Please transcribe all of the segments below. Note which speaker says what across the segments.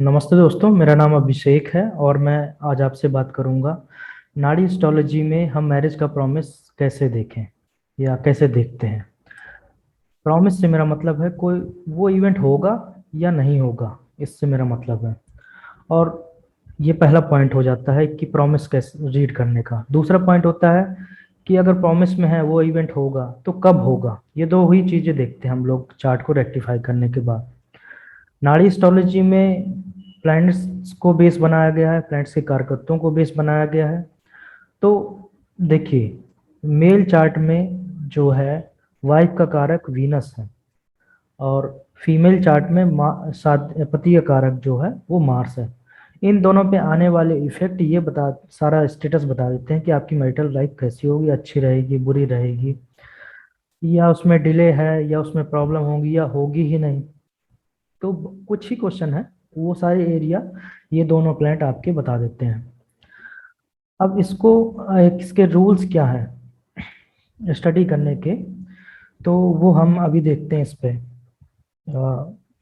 Speaker 1: नमस्ते दोस्तों, मेरा नाम अभिषेक है और मैं आज आपसे बात करूंगा नाड़ी एस्ट्रोलॉजी में हम मैरिज का प्रॉमिस कैसे देखें या कैसे देखते हैं। प्रॉमिस से मेरा मतलब है कोई वो इवेंट होगा या नहीं होगा, इससे मेरा मतलब है। और ये पहला पॉइंट हो जाता है कि प्रॉमिस कैसे रीड करने का। दूसरा पॉइंट होता है कि अगर प्रॉमिस में है वो इवेंट होगा तो कब होगा। ये दो ही चीज़ें देखते हैं हम लोग चार्ट को रेक्टिफाई करने के बाद। नाड़ी एस्ट्रोलॉजी में प्लैनेट्स को बेस बनाया गया है, प्लैनेट्स के कारकत्वों को बेस बनाया गया है। तो देखिए, मेल चार्ट में जो है वाइफ का कारक वीनस है और फीमेल चार्ट में पति का कारक जो है वो मार्स है। इन दोनों पे आने वाले इफेक्ट ये बता सारा स्टेटस बता देते हैं कि आपकी मैरिटल लाइफ कैसी होगी, अच्छी रहेगी, बुरी रहेगी, या उसमें डिले है, या उसमें प्रॉब्लम होगी, या होगी ही नहीं। तो कुछ ही क्वेश्चन है, वो सारे एरिया ये दोनों प्लैनेट आपके बता देते हैं। अब इसको इसके रूल्स क्या है स्टडी करने के, तो वो हम अभी देखते हैं। इस पे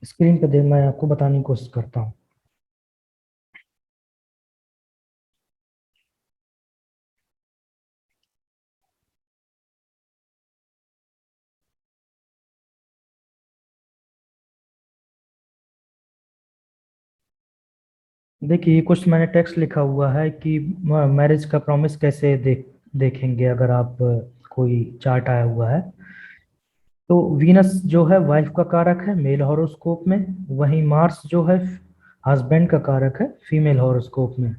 Speaker 1: स्क्रीन पे दे मैं आपको बताने की कोशिश करता हूँ। देखिए, ये कुछ मैंने टेक्स्ट लिखा हुआ है कि मैरिज का प्रॉमिस कैसे देखेंगे अगर आप कोई चार्ट आया हुआ है। तो वीनस जो है वाइफ का कारक है मेल हॉरोस्कोप में, वहीं मार्स जो है हस्बैंड का कारक है फीमेल हॉरोस्कोप में।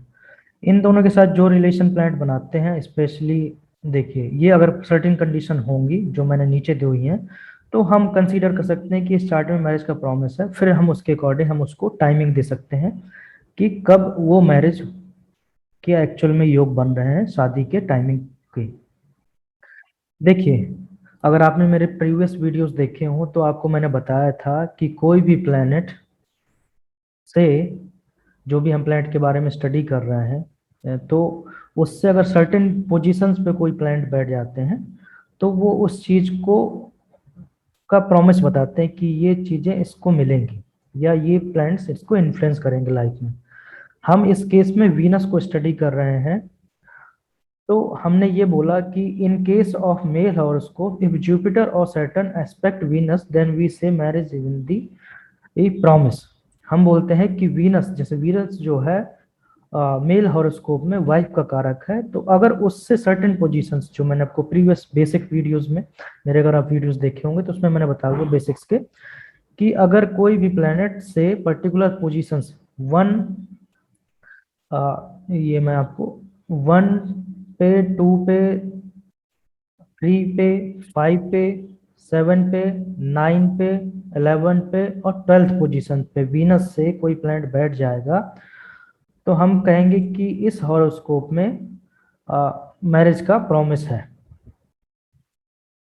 Speaker 1: इन दोनों के साथ जो रिलेशन प्लांट बनाते हैं स्पेशली, देखिए ये अगर सर्टेन कंडीशन होंगी जो मैंने नीचे दी हुई हैं, तो हम कंसीडर कर सकते हैं कि इस चार्ट में मैरिज का प्रॉमिस है। फिर हम उसके अकॉर्डिंग हम उसको टाइमिंग दे सकते हैं कि कब वो मैरिज के एक्चुअल में योग बन रहे हैं शादी के टाइमिंग की। देखिए, अगर आपने मेरे प्रीवियस वीडियोस देखे हो तो आपको मैंने बताया था कि कोई भी प्लेनेट से, जो भी हम प्लैनेट के बारे में स्टडी कर रहे हैं, तो उससे अगर सर्टेन पोजीशंस पे कोई प्लैनेट बैठ जाते हैं तो वो उस चीज को का प्रॉमिस बताते हैं कि ये चीजें इसको मिलेंगी या ये प्लैनेट्स इसको इन्फ्लुएंस करेंगे लाइफ में। हम इस केस में वीनस को स्टडी कर रहे हैं। तो हमने ये बोला कि in case of male horoscope if Jupiter और Saturn aspect Venus then we say marriage in the a promise. हम बोलते हैं कि वीनस, जैसे वीनस जो है मेल हॉरोस्कोप में वाइफ का कारक है, तो अगर उससे सर्टेन पोजीशंस जो मैंने आपको प्रीवियस बेसिक वीडियोस में, मेरे अगर आप वीडियोस देखे होंगे तो उसमें मैंने बताया हुआ बेसिक्स के, कि अगर कोई भी प्लेनेट से पर्टिकुलर पोजीशंस वन, ये मैं आपको वन पे, टू पे, थ्री पे, फाइव पे, सेवन पे, नाइन पे, 11 पे और 12th पोजीशन पे वीनस से कोई प्लैनेट बैठ जाएगा, तो हम कहेंगे कि इस हॉरोस्कोप में मैरिज का प्रॉमिस है।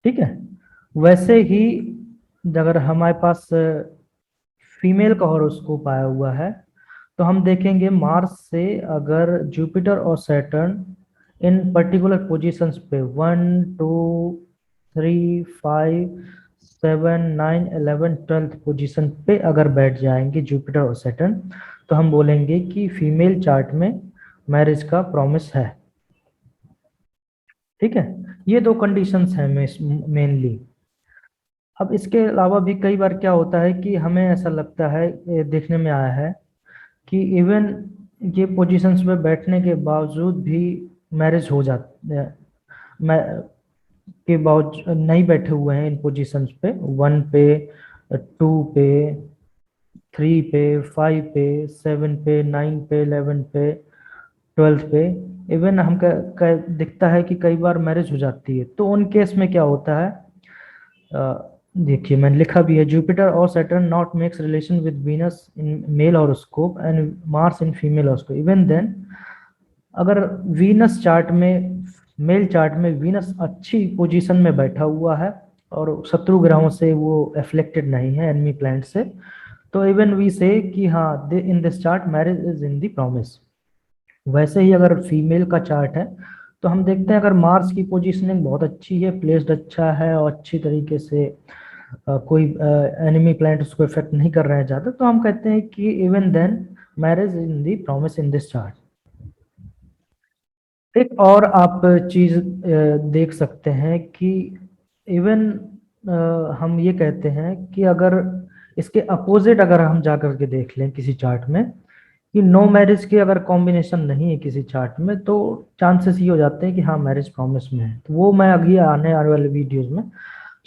Speaker 1: ठीक है। वैसे ही अगर हमारे पास फीमेल का हॉरोस्कोप आया हुआ है, तो हम देखेंगे मार्स से अगर जुपिटर और सैटर्न इन पर्टिकुलर पोजीशंस पे 1, 2, 3, 5, 7, 9, 11, 12th पोजीशन पे अगर बैठ जाएंगे जुपिटर और सैटर्न, तो हम बोलेंगे कि फीमेल चार्ट में मैरिज का प्रॉमिस है। ठीक है। ये दो कंडीशंस हैं मेनली। अब इसके अलावा भी कई बार क्या होता है कि हमें ऐसा लगता है, ये देखने में आया है कि इवन ये पोजीशंस पे बैठने के बावजूद भी मैरिज हो जाती है। मैं के बावजूद नहीं बैठे हुए हैं इन पोजीशंस पे, वन पे, टू पे, थ्री पे, फाइव पे, सेवन पे, नाइन पे, 11 पे, 12th पे, इवन हम दिखता है कि कई बार मैरिज हो जाती है। तो उन केस में क्या होता है, देखिए मैंने लिखा भी है, जुपिटर और Saturn not makes relation with Venus in male horoscope and Mars in female horoscope. Even then अगर वीनस चार्ट में, मेल चार्ट में वीनस अच्छी पोजीशन में बैठा हुआ है और शत्रु ग्रहों से वो एफ्लेक्टेड नहीं है, एनिमी प्लैनेट से, तो इवन वी से कि हाँ इन this chart marriage is in the promise. वैसे ही अगर फीमेल का चार्ट है, तो हम देखते हैं अगर मार्स की पोजीशनिंग बहुत अच्छी है, प्लेस्ड अच्छा है और अच्छी तरीके से कोई एनिमी प्लैनेट उसको इफेक्ट नहीं कर रहे हैं ज़्यादा, तो हम कहते हैं कि even then marriage in the promise in this chart. एक और आप चीज देख सकते हैं कि इवन हम ये कहते हैं कि अगर इसके अपोजिट अगर हम जा करके देख लें किसी चार्ट में कि नो मैरिज की अगर कॉम्बिनेशन नहीं है किसी चार्ट में, तो चांसेस ये हो जाते हैं कि हाँ मैरिज प्रॉमिस में है। तो वो मैं अभी आने वाले वीडियोस में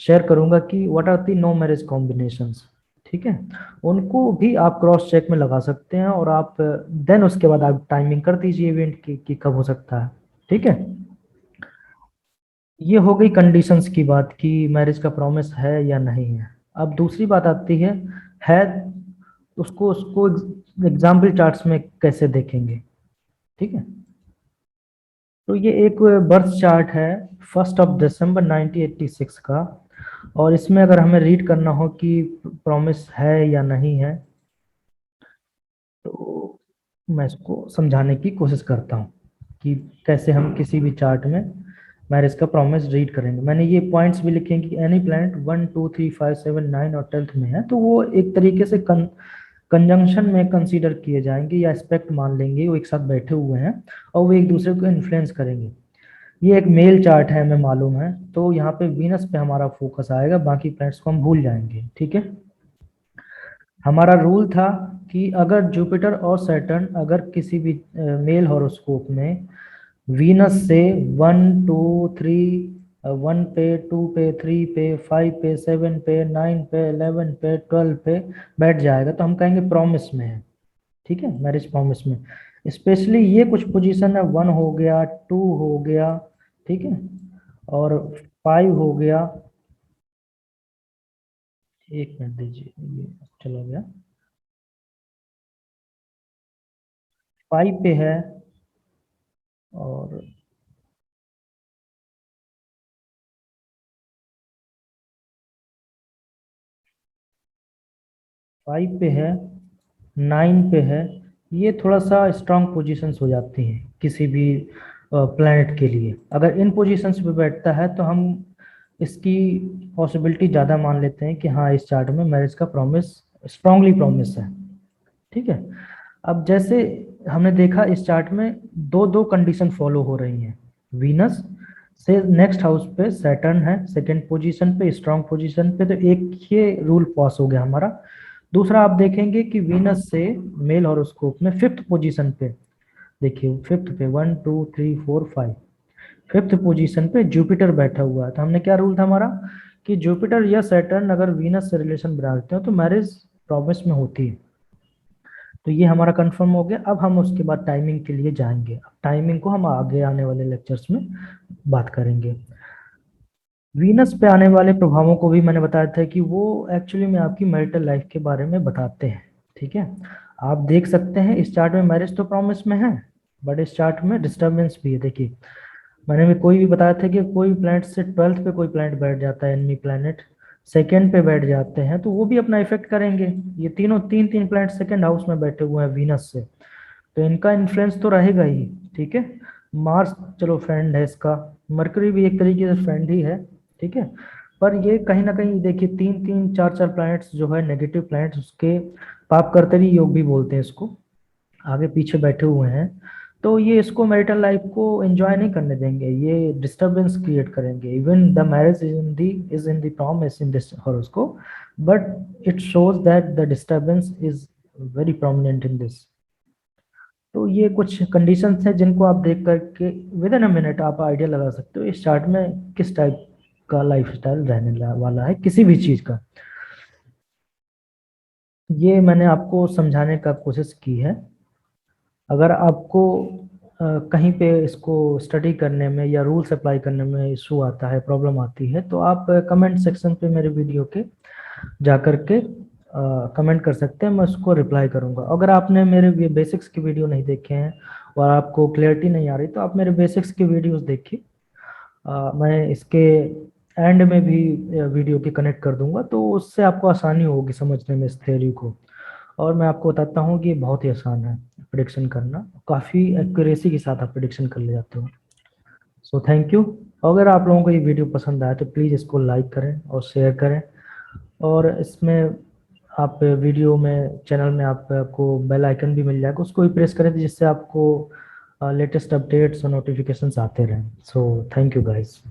Speaker 1: शेयर करूंगा कि what are the no marriage combinations. ठीक है, उनको भी आप क्रॉस चेक में लगा सकते हैं और आप देन उसके बाद आप टाइमिंग कर दीजिए इवेंट की कि कब हो सकता है। ठीक है, ये हो गई कंडीशंस की बात कि मैरिज का प्रॉमिस है या नहीं है। अब दूसरी बात आती है उसको उसको एग्जाम्पल चार्ट्स में कैसे देखेंगे। ठीक है, तो ये एक बर्थ चार्ट है 1 दिसंबर 1986 का, और इसमें अगर हमें रीड करना हो कि प्रॉमिस है या नहीं है, तो मैं इसको समझाने की कोशिश करता हूँ कि कैसे हम किसी भी चार्ट में मैरिज का प्रॉमिस रीड करेंगे। मैंने ये पॉइंट्स भी लिखे हैं कि एनी प्लैनेट 1 2 3 5 7 9 और 10th में है, तो वो एक तरीके से कंजंक्शन में कंसीडर किए जाएंगे या एस्पेक्ट मान लेंगे, वो एक साथ बैठे हुए हैं और वो एक दूसरे को इन्फ्लुएंस करेंगे। ये एक मेल चार्ट है, हमें मालूम है, तो यहाँ पे वीनस पे हमारा फोकस आएगा, बाकी प्लैनेट्स को हम भूल जाएंगे। ठीक है, हमारा रूल था कि अगर जुपिटर और सैटर्न अगर किसी भी मेल हॉरोस्कोप में वीनस से 1 2 3 1 पे 2 पे 3 पे 5 पे 7 पे 9 पे 11 पे 12 पे बैठ जाएगा तो हम कहेंगे प्रॉमिस में है। ठीक है, मैरिज प्रॉमिस में। स्पेशली ये कुछ पोजीशन है, 1 हो गया 2 हो गया, ठीक है, और 5 हो गया। एक मिनट दीजिए, ये चला गया, 5 पे है और 5 पे है, 9 पे है। ये थोड़ा सा स्ट्रांग पोजीशंस हो जाती हैं किसी भी प्लैनेट के लिए। अगर इन पोजीशंस पे बैठता है तो हम इसकी पॉसिबिलिटी ज़्यादा मान लेते हैं कि हाँ इस चार्ट में मैरिज का प्रॉमिस स्ट्रांगली प्रॉमिस है। ठीक है, अब जैसे हमने देखा इस चार्ट में दो दो कंडीशन फॉलो हो रही हैं। वीनस से नेक्स्ट हाउस पे सैटर्न है सेकंड पोजीशन पे, स्ट्रांग पोजीशन पे, तो एक ये रूल पास हो गया हमारा। दूसरा आप देखेंगे कि वीनस से मेल हॉरोस्कोप में फिफ्थ पोजीशन पे, देखिए फिफ्थ पे 1 2 3 4 5, फिफ्थ पोजीशन पे जुपिटर बैठा हुआ है। तो हमने क्या रूल था हमारा कि जुपिटर या सैटर्न अगर वीनस से रिलेशन बनाते हो तो मैरिज प्रॉमिस में होती है। तो ये हमारा कंफर्म हो गया। अब हम उसके बाद टाइमिंग के लिए जाएंगे। अब टाइमिंग को हम आगे आने वाले लेक्चर्स में बात करेंगे। वीनस पे आने वाले प्रभावों को भी मैंने बताया था कि वो एक्चुअली में आपकी मैरिटल लाइफ के बारे में बताते हैं। ठीक है, आप देख सकते हैं इस चार्ट में मैरिज तो प्रॉमिस में है, बट इस चार्ट में डिस्टर्बेंस भी है। देखिए मैंने भी कोई भी बताया था कि कोई प्लैनेट से 12th पे कोई प्लैनेट बैठ जाता है, एनिमी प्लैनेट सेकेंड पे बैठ जाते हैं, तो वो भी अपना इफेक्ट करेंगे। ये तीनों तीन तीन प्लैनेट सेकेंड हाउस में बैठे हुए हैं वीनस से, तो इनका इन्फ्लुएंस तो रहेगा ही। ठीक है, मार्स चलो फ्रेंड है इसका, मरकरी भी एक तरीके से फ्रेंड ही है। ठीक है, पर ये कहीं ना कहीं देखिए तीन तीन चार चार प्लैनेट्स जो है नेगेटिव प्लैनेट्स, उसके पापकर्तरी योग भी बोलते हैं इसको, आगे पीछे बैठे हुए हैं। तो ये इसको मैरिटल लाइफ को एंजॉय नहीं करने देंगे, ये डिस्टरबेंस क्रिएट करेंगे। Even the marriage is in the promise in this horoscope, but it shows that the disturbance is very prominent in this. तो ये कुछ कंडीशंस हैं जिनको आप देख करके विद इन अ मिनट आप आइडिया लगा सकते हो इस चार्ट में किस टाइप का लाइफस्टाइल रहने वाला है किसी भी चीज का। ये मैंने आपको समझाने का कोशिश की है। अगर आपको कहीं पे इसको स्टडी करने में या रूल्स अप्लाई करने में इशू आता है, प्रॉब्लम आती है, तो आप कमेंट सेक्शन पे मेरे वीडियो के जा कर के कमेंट कर सकते हैं, मैं उसको रिप्लाई करूंगा। अगर आपने मेरे बेसिक्स की वीडियो नहीं देखे हैं और आपको क्लियरिटी नहीं आ रही तो आप मेरे बेसिक्स की वीडियोस देखिए। मैं इसके एंड में भी वीडियो की कनेक्ट कर दूंगा, तो उससे आपको आसानी होगी समझने में इस थ्योरी को। और मैं आपको बताता हूँ कि ये बहुत ही आसान है प्रिडिक्शन करना, काफ़ी एक्यूरेसी के साथ आप प्रिडिक्शन कर ले जाते हो। So thank you. अगर आप लोगों को ये वीडियो पसंद आया तो प्लीज़ इसको लाइक करें और शेयर करें, और इसमें आप वीडियो में चैनल में आपको बेल आइकन भी मिल जाएगा, उसको भी प्रेस करें जिससे आपको लेटेस्ट अपडेट्स और नोटिफिकेशंस आते रहें। So thank you guys.